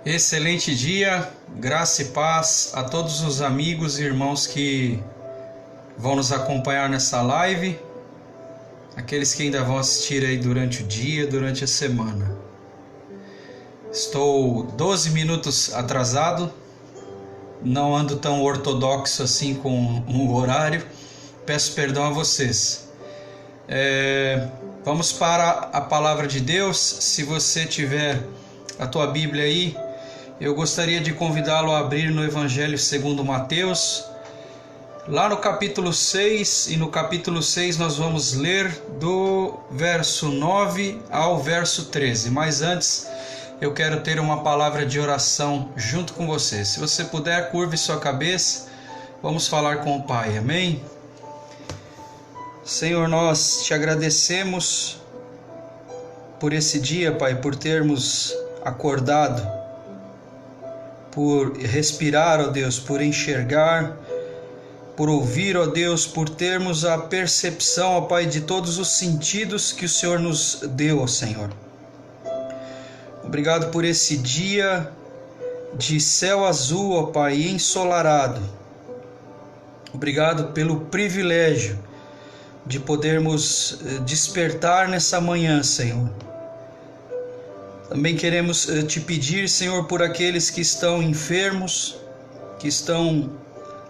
Excelente dia, graça e paz a todos os amigos e irmãos que vão nos acompanhar nessa live, aqueles que ainda vão assistir aí durante o dia, durante a semana. Estou 12 minutos atrasado, não ando tão ortodoxo assim com o horário, peço perdão a vocês. Vamos para a palavra de Deus. Se você tiver a tua Bíblia aí, eu gostaria de convidá-lo a abrir no Evangelho segundo Mateus, lá no capítulo 6, e no capítulo 6 nós vamos ler do verso 9 ao verso 13. Mas antes, eu quero ter uma palavra de oração junto com você. Se você puder, curve sua cabeça, vamos falar com o Pai, amém? Senhor, nós te agradecemos por esse dia, Pai, por termos acordado, por respirar, ó Deus, por enxergar, por ouvir, ó Deus, por termos a percepção, ó Pai, de todos os sentidos que o Senhor nos deu, ó Senhor. Obrigado por esse dia de céu azul, ó Pai, ensolarado. Obrigado pelo privilégio de podermos despertar nessa manhã, Senhor. Também queremos te pedir, Senhor, por aqueles que estão enfermos, que estão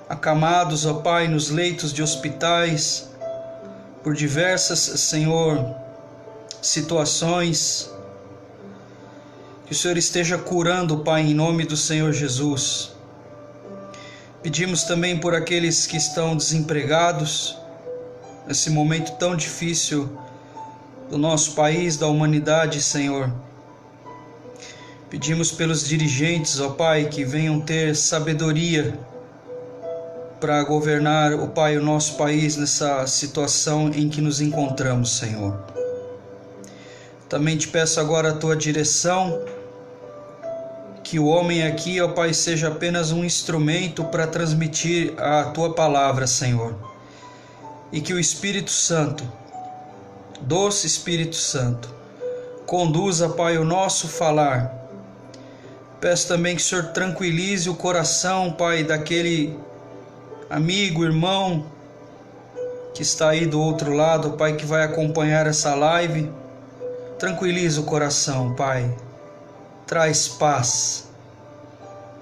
acamados, ó Pai, nos leitos de hospitais, por diversas, Senhor, situações, que o Senhor esteja curando, Pai, em nome do Senhor Jesus. Pedimos também por aqueles que estão desempregados, nesse momento tão difícil do nosso país, da humanidade, Senhor. Pedimos pelos dirigentes, ó Pai, que venham ter sabedoria para governar, ó Pai, o nosso país nessa situação em que nos encontramos, Senhor. Também te peço agora a tua direção, que o homem aqui, ó Pai, seja apenas um instrumento para transmitir a tua palavra, Senhor. E que o Espírito Santo, doce Espírito Santo, conduza, Pai, o nosso falar. Peço também que o Senhor tranquilize o coração, Pai, daquele amigo, irmão que está aí do outro lado, Pai, que vai acompanhar essa live. Tranquilize o coração, Pai. Traz paz.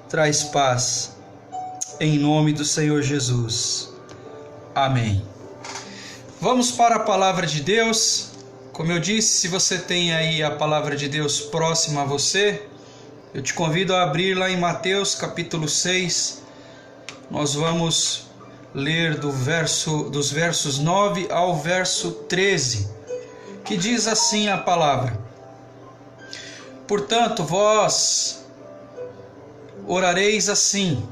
Traz paz. Em nome do Senhor Jesus. Amém. Vamos para a palavra de Deus. Como eu disse, se você tem aí a palavra de Deus próxima a você, eu te convido a abrir lá em Mateus capítulo 6. Nós vamos ler dos versos 9 ao verso 13, que diz assim a palavra: Portanto, vós orareis assim: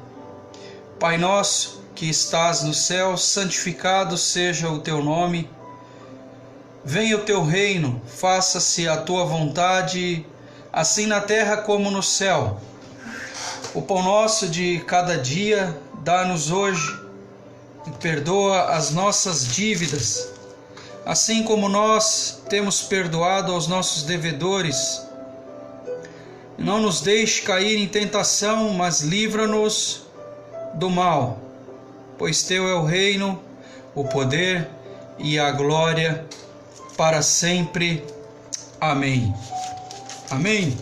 Pai nosso que estás no céu, santificado seja o teu nome. Venha o teu reino, faça-se a tua vontade, assim na terra como no céu. O pão nosso de cada dia dá-nos hoje, e perdoa as nossas dívidas, assim como nós temos perdoado aos nossos devedores. Não nos deixe cair em tentação, mas livra-nos do mal, pois teu é o reino, o poder e a glória para sempre. Amém. Amém.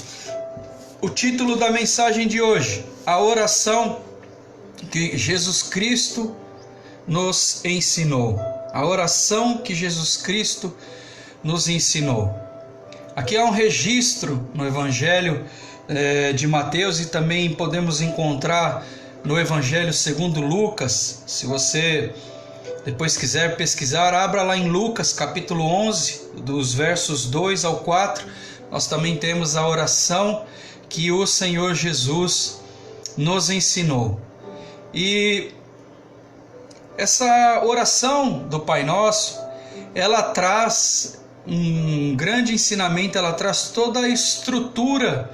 O título da mensagem de hoje: a oração que Jesus Cristo nos ensinou. A oração que Jesus Cristo nos ensinou. Aqui há um registro no Evangelho de Mateus, e também podemos encontrar no Evangelho segundo Lucas. Se você depois quiser pesquisar, abra lá em Lucas capítulo 11, dos versos 2 ao 4. Nós também temos a oração que o Senhor Jesus nos ensinou. E essa oração do Pai Nosso, ela traz um grande ensinamento, ela traz toda a estrutura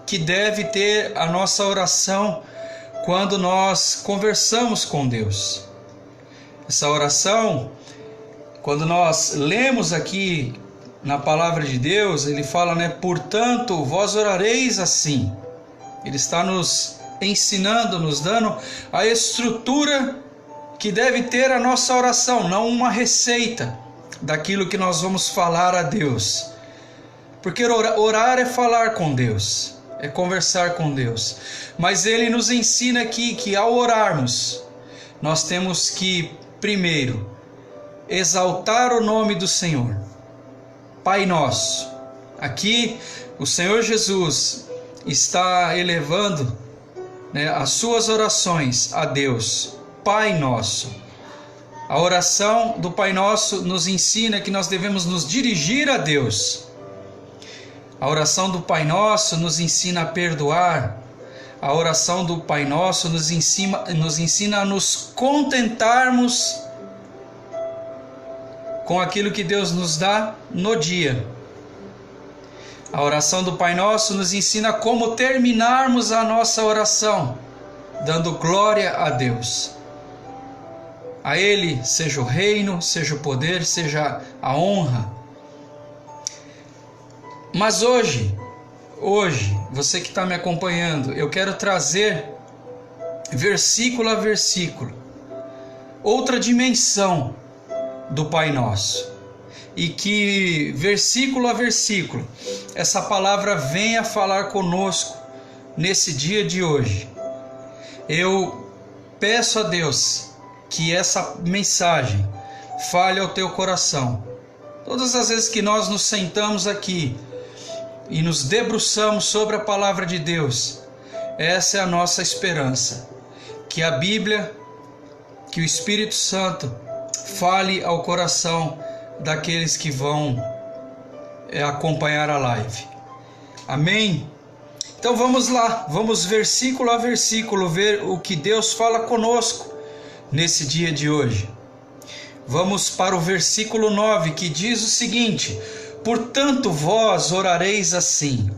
que deve ter a nossa oração quando nós conversamos com Deus. Essa oração, quando nós lemos aqui na palavra de Deus, ele fala, portanto, vós orareis assim. Ele está nos ensinando, nos dando a estrutura que deve ter a nossa oração, não uma receita daquilo que nós vamos falar a Deus. Porque orar é falar com Deus, é conversar com Deus. Mas Ele nos ensina aqui que ao orarmos, nós temos que, primeiro, exaltar o nome do Senhor. Pai Nosso. Aqui o Senhor Jesus está elevando, as suas orações a Deus. Pai Nosso. A oração do Pai Nosso nos ensina que nós devemos nos dirigir a Deus. A oração do Pai Nosso nos ensina a perdoar. A oração do Pai Nosso nos ensina a nos contentarmos com aquilo que Deus nos dá no dia. A oração do Pai Nosso nos ensina como terminarmos a nossa oração, dando glória a Deus. A Ele seja o reino, seja o poder, seja a honra. Mas hoje, você que está me acompanhando, eu quero trazer, versículo a versículo, outra dimensão do Pai Nosso. E que, versículo a versículo, essa palavra venha falar conosco nesse dia de hoje. Eu peço a Deus que essa mensagem fale ao teu coração. Todas as vezes que nós nos sentamos aqui e nos debruçamos sobre a palavra de Deus, essa é a nossa esperança. Que a Bíblia, que o Espírito Santo fale ao coração daqueles que vão acompanhar a live. Amém? Então vamos lá, vamos versículo a versículo ver o que Deus fala conosco nesse dia de hoje. Vamos para o versículo 9, que diz o seguinte: portanto vós orareis assim: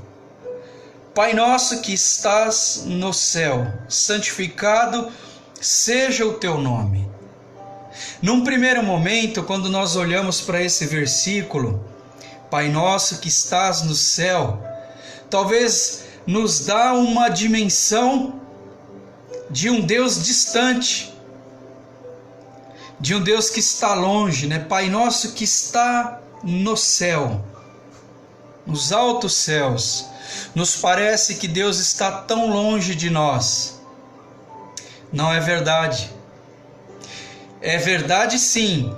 Pai nosso que estás no céu, santificado seja o teu nome. Num primeiro momento, quando nós olhamos para esse versículo, Pai nosso que estás no céu, talvez nos dá uma dimensão de um Deus distante, de um Deus que está longe, Pai nosso que está no céu, nos altos céus. Nos parece que Deus está tão longe de nós. Não é verdade. É verdade sim,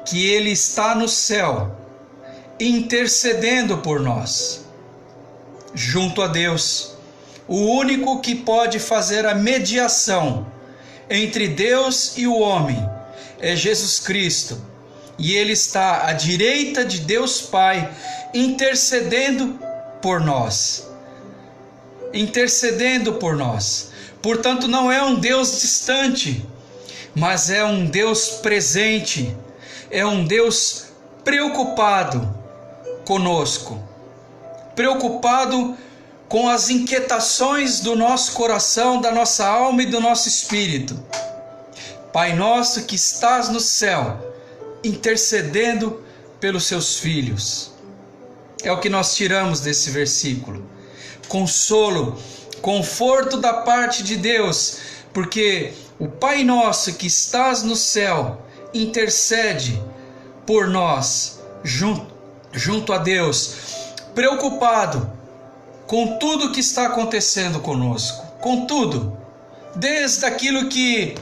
que Ele está no céu, intercedendo por nós, junto a Deus, o único que pode fazer a mediação entre Deus e o homem é Jesus Cristo, e Ele está à direita de Deus Pai, intercedendo por nós. Intercedendo por nós. Portanto, não é um Deus distante, mas é um Deus presente, é um Deus preocupado conosco, preocupado com as inquietações do nosso coração, da nossa alma e do nosso espírito. Pai nosso que estás no céu, intercedendo pelos seus filhos. É o que nós tiramos desse versículo. Consolo, conforto da parte de Deus, porque o Pai nosso que estás no céu intercede por nós, junto a Deus, preocupado com tudo que está acontecendo conosco, com tudo, desde aquilo que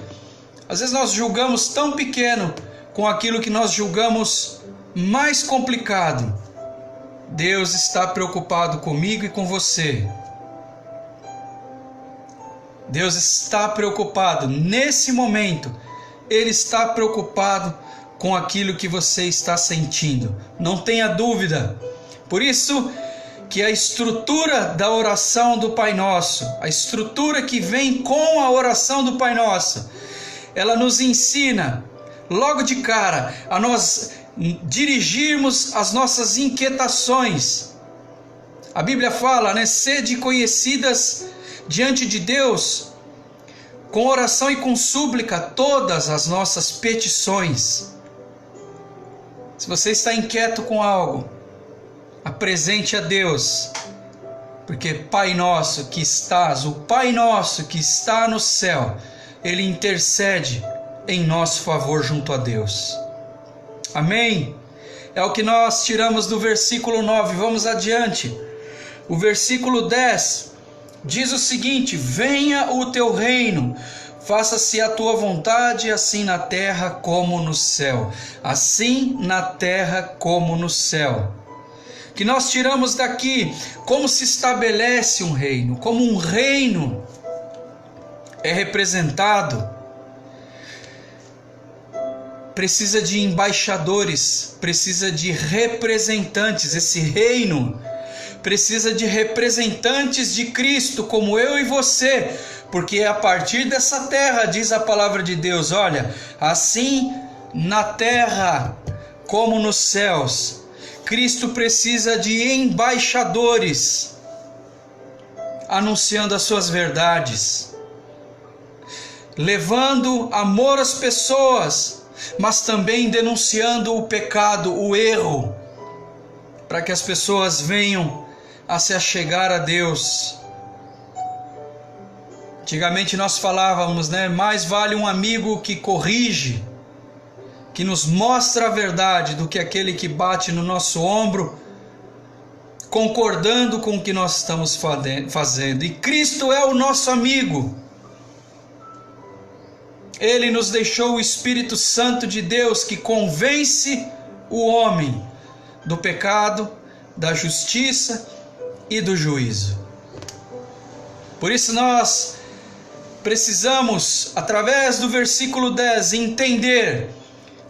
às vezes nós julgamos tão pequeno, com aquilo que nós julgamos mais complicado. Deus está preocupado comigo e com você. Deus está preocupado nesse momento. Ele está preocupado com aquilo que você está sentindo. Não tenha dúvida. Por isso que a estrutura da oração do Pai Nosso, a estrutura que vem com a oração do Pai Nosso, ela nos ensina logo de cara a nós dirigirmos as nossas inquietações. A Bíblia fala, sede conhecidas diante de Deus, com oração e com súplica, todas as nossas petições. Se você está inquieto com algo, apresente a Deus, Porque Pai nosso que estás, o Pai nosso que está no céu, Ele intercede em nosso favor junto a Deus. Amém? É o que nós tiramos do versículo 9. Vamos adiante. O versículo 10 diz o seguinte: venha o teu reino, faça-se a tua vontade, assim na terra como no céu. Assim na terra como no céu. Que nós tiramos daqui como se estabelece um reino, como um reino é representado. Precisa de embaixadores, precisa de representantes. Esse reino precisa de representantes de Cristo, como eu e você, porque é a partir dessa terra, diz a palavra de Deus, olha, assim na terra como nos céus. Cristo precisa de embaixadores, anunciando as suas verdades, levando amor às pessoas, mas também denunciando o pecado, o erro, para que as pessoas venham a se achegar a Deus. Antigamente nós falávamos, né? Mais vale um amigo que corrige, que nos mostra a verdade, do que aquele que bate no nosso ombro, concordando com o que nós estamos fazendo. E Cristo é o nosso amigo. Ele nos deixou o Espírito Santo de Deus, que convence o homem do pecado, da justiça e do juízo. Por isso nós precisamos, através do versículo 10, entender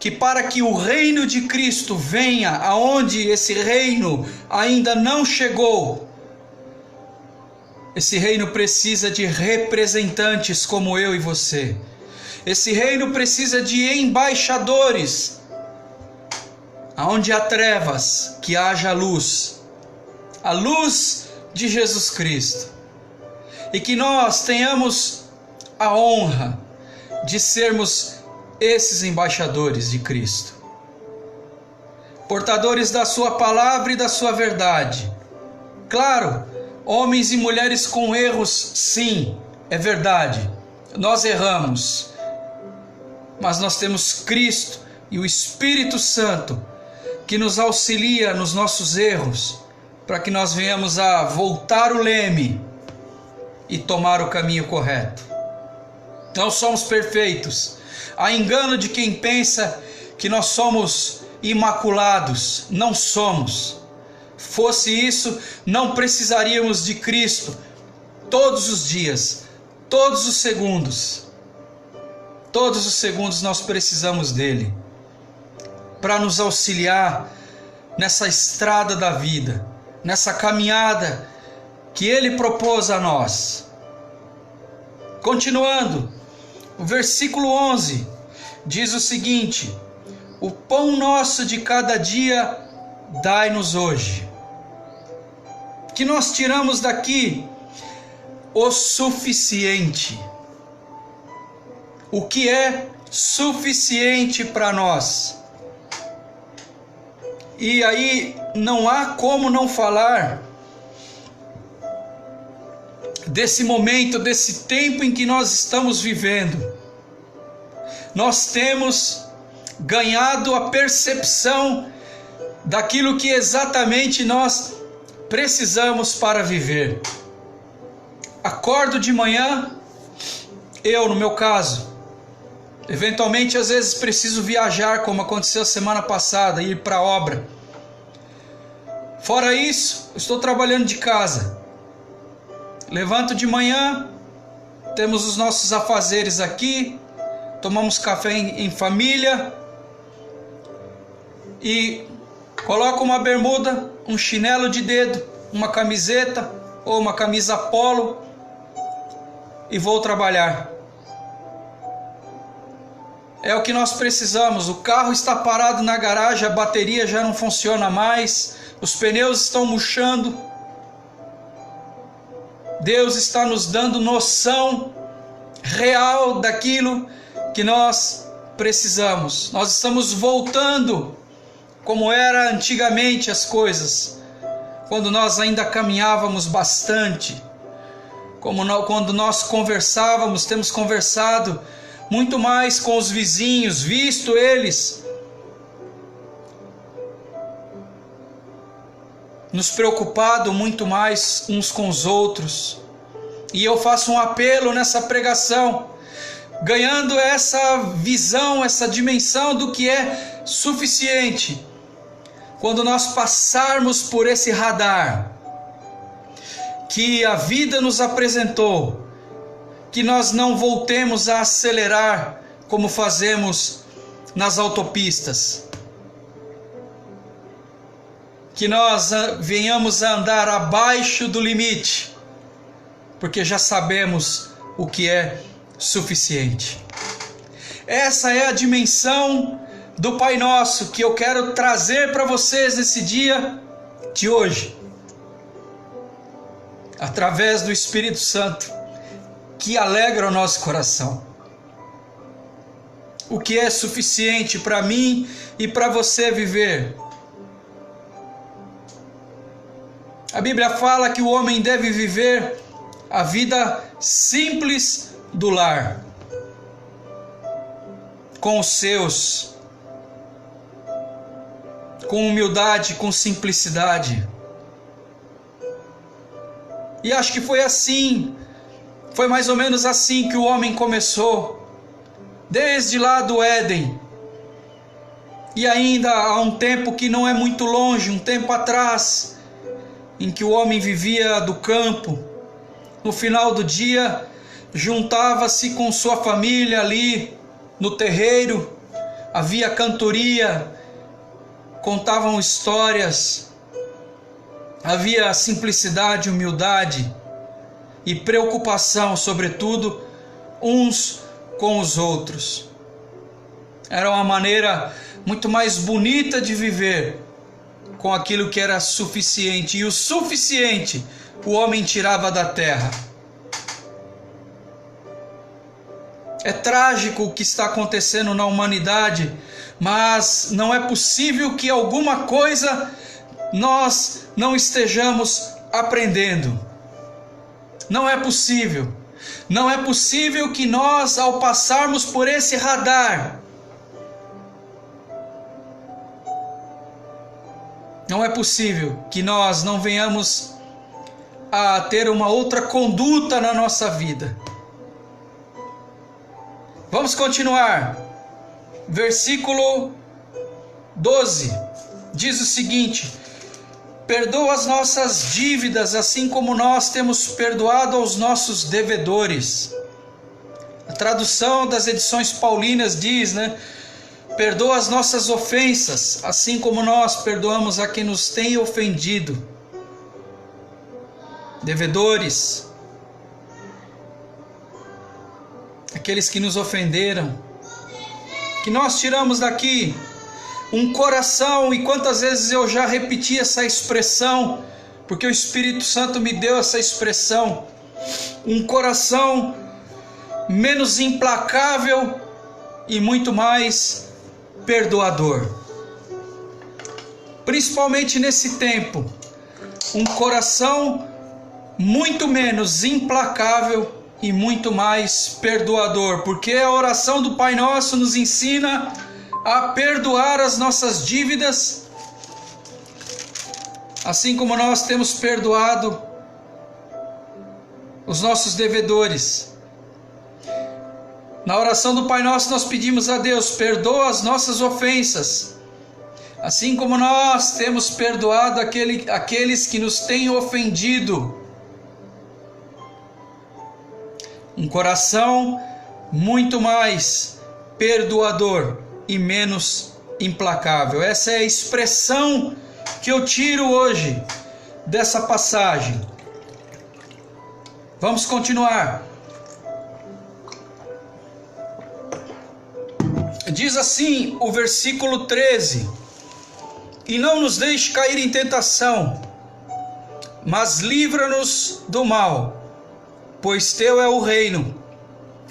que para que o reino de Cristo venha aonde esse reino ainda não chegou, esse reino precisa de representantes como eu e você. Esse reino precisa de embaixadores. Aonde há trevas, que haja luz, a luz de Jesus Cristo. E que nós tenhamos a honra de sermos esses embaixadores de Cristo, portadores da sua palavra e da sua verdade. Claro, homens e mulheres com erros, sim, é verdade, nós erramos, mas nós temos Cristo e o Espírito Santo que nos auxilia nos nossos erros, para que nós venhamos a voltar o leme e tomar o caminho correto. Não somos perfeitos. Há engano de quem pensa que nós somos imaculados. Não somos. Fosse isso, não precisaríamos de Cristo todos os dias, todos os segundos. Todos os segundos nós precisamos dele para nos auxiliar nessa estrada da vida, nessa caminhada que ele propôs a nós. Continuando, o versículo 11 diz o seguinte: o pão nosso de cada dia dai-nos hoje. Que nós tiramos daqui o suficiente. O que é suficiente para nós? E aí não há como não falar desse momento, desse tempo em que nós estamos vivendo. Nós temos ganhado a percepção daquilo que exatamente nós precisamos para viver. Acordo de manhã, eu no meu caso, eventualmente às vezes preciso viajar, como aconteceu semana passada, ir para a obra. Fora isso, estou trabalhando de casa. Levanto de manhã, temos os nossos afazeres aqui, tomamos café em família e coloco uma bermuda, um chinelo de dedo, uma camiseta ou uma camisa polo e vou trabalhar. É o que nós precisamos. O carro está parado na garagem, a bateria já não funciona mais, os pneus estão murchando. Deus está nos dando noção real daquilo que nós precisamos. Nós estamos voltando como era antigamente as coisas, quando nós ainda caminhávamos bastante, quando nós conversávamos, temos conversado muito mais com os vizinhos, visto eles nos preocupado muito mais uns com os outros. E eu faço um apelo nessa pregação, ganhando essa visão, essa dimensão do que é suficiente. Quando nós passarmos por esse radar que a vida nos apresentou, que nós não voltemos a acelerar como fazemos nas autopistas, que nós venhamos a andar abaixo do limite, porque já sabemos o que é suficiente. Essa é a dimensão do Pai Nosso que eu quero trazer para vocês nesse dia de hoje, através do Espírito Santo, que alegra o nosso coração. O que é suficiente para mim e para você viver? A Bíblia fala que o homem deve viver a vida simples do lar, com os seus, com humildade, com simplicidade. E acho que foi assim, foi mais ou menos assim que o homem começou, desde lá do Éden. E ainda há um tempo que não é muito longe, um tempo atrás, em que o homem vivia do campo. No final do dia, juntava-se com sua família ali no terreiro, havia cantoria, contavam histórias, havia simplicidade, humildade e preocupação, sobretudo, uns com os outros. Era uma maneira muito mais bonita de viver, com aquilo que era suficiente, e o suficiente o homem tirava da terra. É trágico o que está acontecendo na humanidade, mas não é possível que alguma coisa nós não estejamos aprendendo. Não é possível. Não é possível que nós, ao passarmos por esse radar, não é possível que nós não venhamos a ter uma outra conduta na nossa vida. Vamos continuar. Versículo 12 diz o seguinte: perdoa as nossas dívidas, assim como nós temos perdoado aos nossos devedores. A tradução das edições paulinas diz, perdoa as nossas ofensas, assim como nós perdoamos a quem nos tem ofendido. Devedores, aqueles que nos ofenderam, que nós tiramos daqui um coração. E quantas vezes eu já repeti essa expressão, porque o Espírito Santo me deu essa expressão: um coração menos implacável e muito mais perdoador. Principalmente nesse tempo, um coração muito menos implacável e muito mais perdoador, porque a oração do Pai Nosso nos ensina a perdoar as nossas dívidas, assim como nós temos perdoado os nossos devedores. Na oração do Pai Nosso nós pedimos a Deus: perdoa as nossas ofensas, assim como nós temos perdoado aqueles que nos têm ofendido. Um coração muito mais perdoador e menos implacável. Essa é a expressão que eu tiro hoje dessa passagem. Vamos continuar. Diz assim o versículo 13: e não nos deixe cair em tentação, mas livra-nos do mal, pois teu é o reino,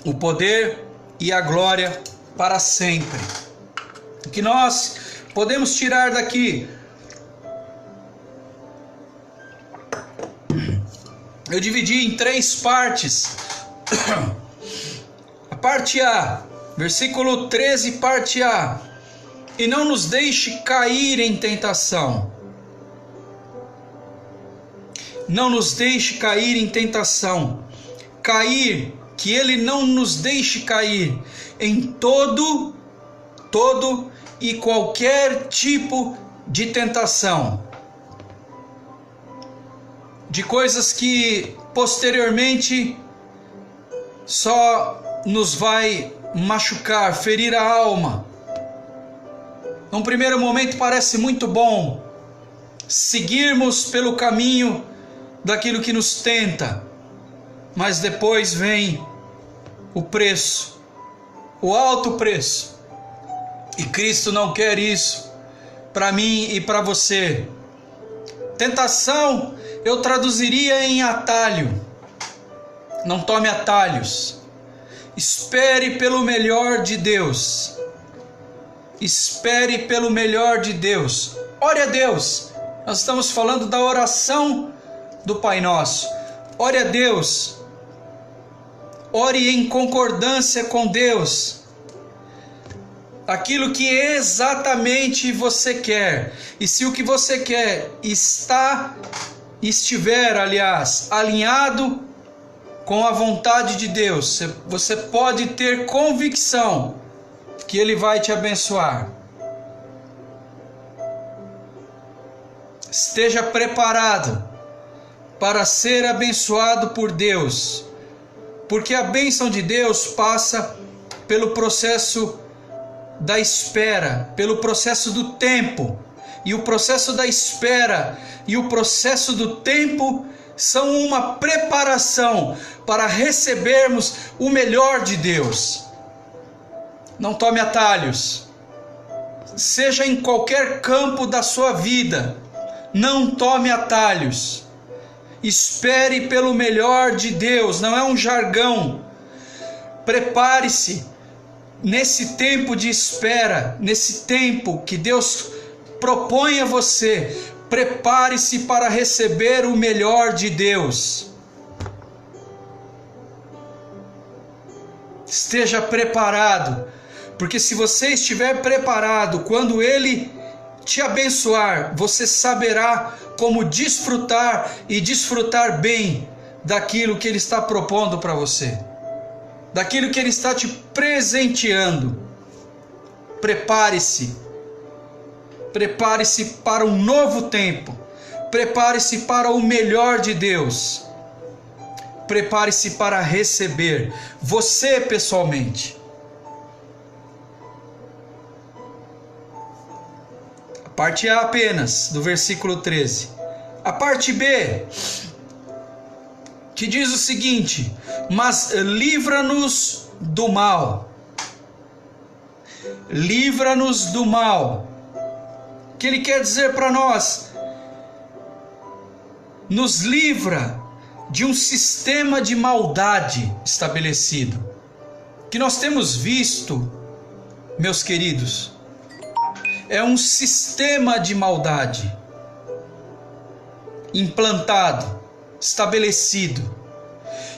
o poder e a glória para sempre. O que nós podemos tirar daqui eu dividi em 3 partes. A parte A, versículo 13, parte A. E não nos deixe cair em tentação. Não nos deixe cair em tentação. Cair, que Ele não nos deixe cair em todo e qualquer tipo de tentação. De coisas que posteriormente só nos vai machucar, ferir a alma. Num primeiro momento parece muito bom seguirmos pelo caminho daquilo que nos tenta, mas depois vem o preço, o alto preço. E Cristo não quer isso para mim e para você. Tentação eu traduziria em atalho. Não tome atalhos. Espere pelo melhor de Deus. Espere pelo melhor de Deus. Ore a Deus. Nós estamos falando da oração do Pai Nosso. Ore a Deus. Ore em concordância com Deus. Aquilo que exatamente você quer. E se o que você quer estiver, alinhado com a vontade de Deus, você pode ter convicção que Ele vai te abençoar. Esteja preparado para ser abençoado por Deus, porque a bênção de Deus passa pelo processo da espera, pelo processo do tempo. E o processo da espera e o processo do tempo são uma preparação para recebermos o melhor de Deus. Não tome atalhos. Seja em qualquer campo da sua vida, não tome atalhos. Espere pelo melhor de Deus, não é um jargão. Prepare-se nesse tempo de espera, nesse tempo que Deus propõe a você. Prepare-se para receber o melhor de Deus. Esteja preparado, porque se você estiver preparado, quando Ele te abençoar, você saberá como desfrutar e desfrutar bem daquilo que Ele está propondo para você, daquilo que Ele está te presenteando. Prepare-se. Prepare-se para um novo tempo. Prepare-se para o melhor de Deus. Prepare-se para receber, você pessoalmente. A parte A apenas, do versículo 13. A parte B, que diz o seguinte: mas livra-nos do mal. Livra-nos do mal. O que Ele quer dizer para nós? Nos livra de um sistema de maldade estabelecido, que nós temos visto, meus queridos, é um sistema de maldade implantado, estabelecido.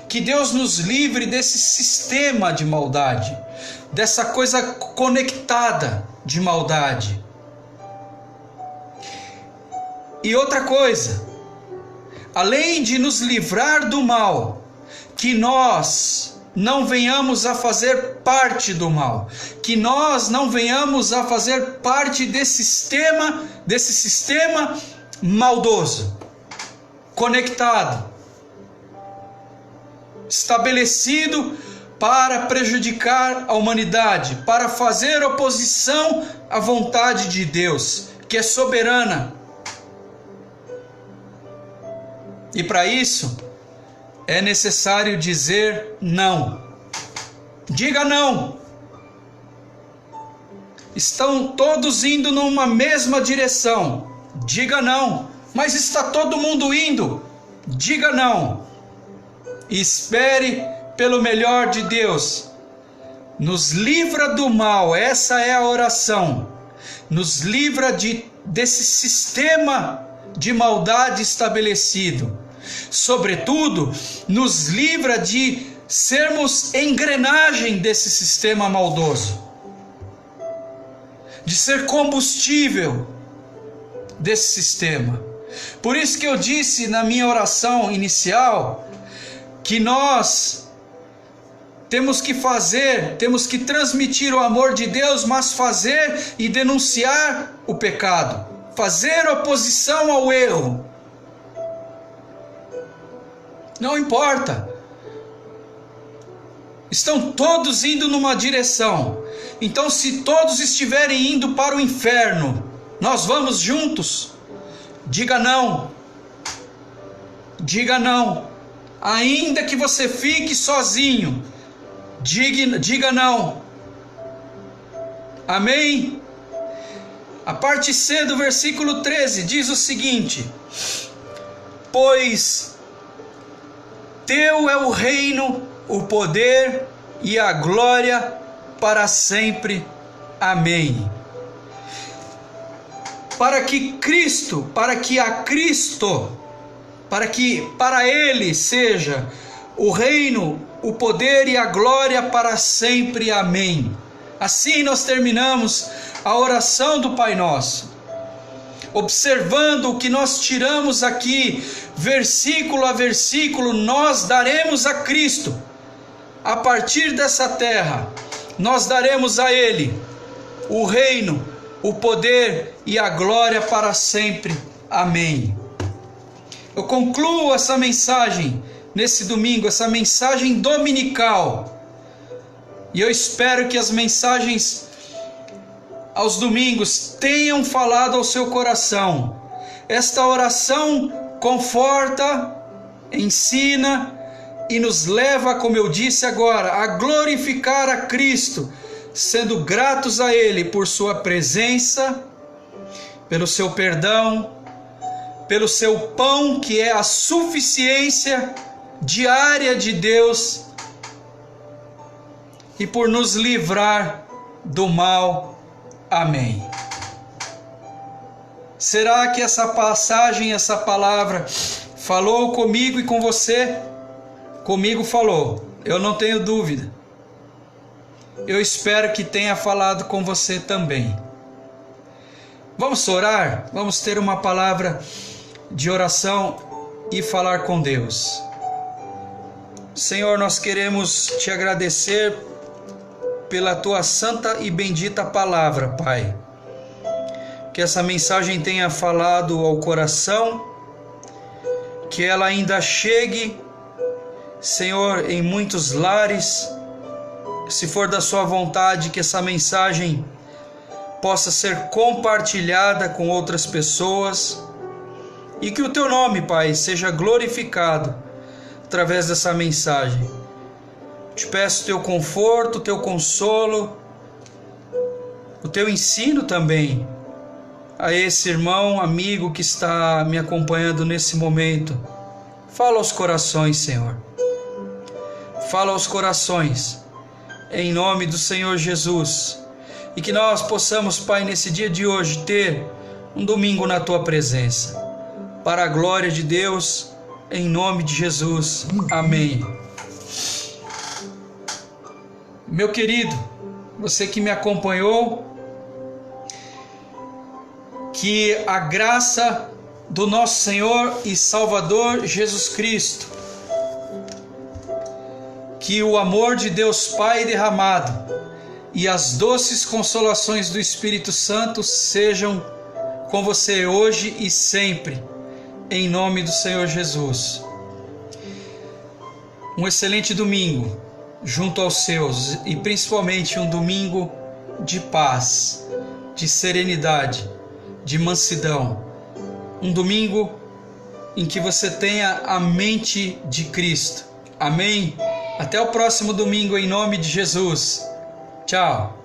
Que Deus nos livre desse sistema de maldade, dessa coisa conectada de maldade. E outra coisa, além de nos livrar do mal, que nós não venhamos a fazer parte do mal, que nós não venhamos a fazer parte desse sistema maldoso, conectado, estabelecido para prejudicar a humanidade, para fazer oposição à vontade de Deus, que é soberana. E para isso, é necessário dizer não. Diga não. Estão todos indo numa mesma direção. Diga não. Mas está todo mundo indo. Diga não. Espere pelo melhor de Deus. Nos livra do mal. Essa é a oração. Nos livra desse sistema de maldade estabelecido. Sobretudo, nos livra de sermos engrenagem desse sistema maldoso, de ser combustível desse sistema. Por isso que eu disse na minha oração inicial que nós temos que transmitir o amor de Deus, mas fazer e denunciar o pecado, fazer oposição ao erro. Não importa. Estão todos indo numa direção. Então, se todos estiverem indo para o inferno, nós vamos juntos? Diga não. Diga não. Ainda que você fique sozinho, diga não. Amém? A parte C do versículo 13 diz o seguinte: pois teu é o reino, o poder e a glória para sempre. Amém. Para que para Ele seja o reino, o poder e a glória para sempre. Amém. Assim nós terminamos a oração do Pai Nosso, observando o que nós tiramos aqui, versículo a versículo. Nós daremos a Cristo, a partir dessa terra, nós daremos a Ele o reino, o poder e a glória para sempre. Amém. Eu concluo essa mensagem nesse domingo, essa mensagem dominical, e eu espero que as mensagens aos domingos tenham falado ao seu coração. Esta oração conforta, ensina e nos leva, como eu disse agora, a glorificar a Cristo, sendo gratos a Ele por sua presença, pelo seu perdão, pelo seu pão, que é a suficiência diária de Deus, e por nos livrar do mal. Amém. Será que essa passagem, essa palavra falou comigo e com você? Comigo falou, eu não tenho dúvida. Eu espero que tenha falado com você também. Vamos orar? Vamos ter uma palavra de oração e falar com Deus. Senhor, nós queremos te agradecer pela tua santa e bendita palavra, Pai. Que essa mensagem tenha falado ao coração, que ela ainda chegue, Senhor, em muitos lares. Se for da sua vontade, que essa mensagem possa ser compartilhada com outras pessoas, e que o teu nome, Pai, seja glorificado através dessa mensagem. Te peço teu conforto, teu consolo, o teu ensino também a esse irmão, amigo que está me acompanhando nesse momento. Fala aos corações, Senhor. Fala aos corações, em nome do Senhor Jesus. E que nós possamos, Pai, nesse dia de hoje, ter um domingo na tua presença. Para a glória de Deus, em nome de Jesus. Amém. Meu querido, você que me acompanhou, que a graça do nosso Senhor e Salvador Jesus Cristo, que o amor de Deus Pai derramado e as doces consolações do Espírito Santo sejam com você hoje e sempre, em nome do Senhor Jesus. Um excelente domingo junto aos seus, e principalmente um domingo de paz, de serenidade, de mansidão. Um domingo em que você tenha a mente de Cristo. Amém? Até o próximo domingo, em nome de Jesus. Tchau.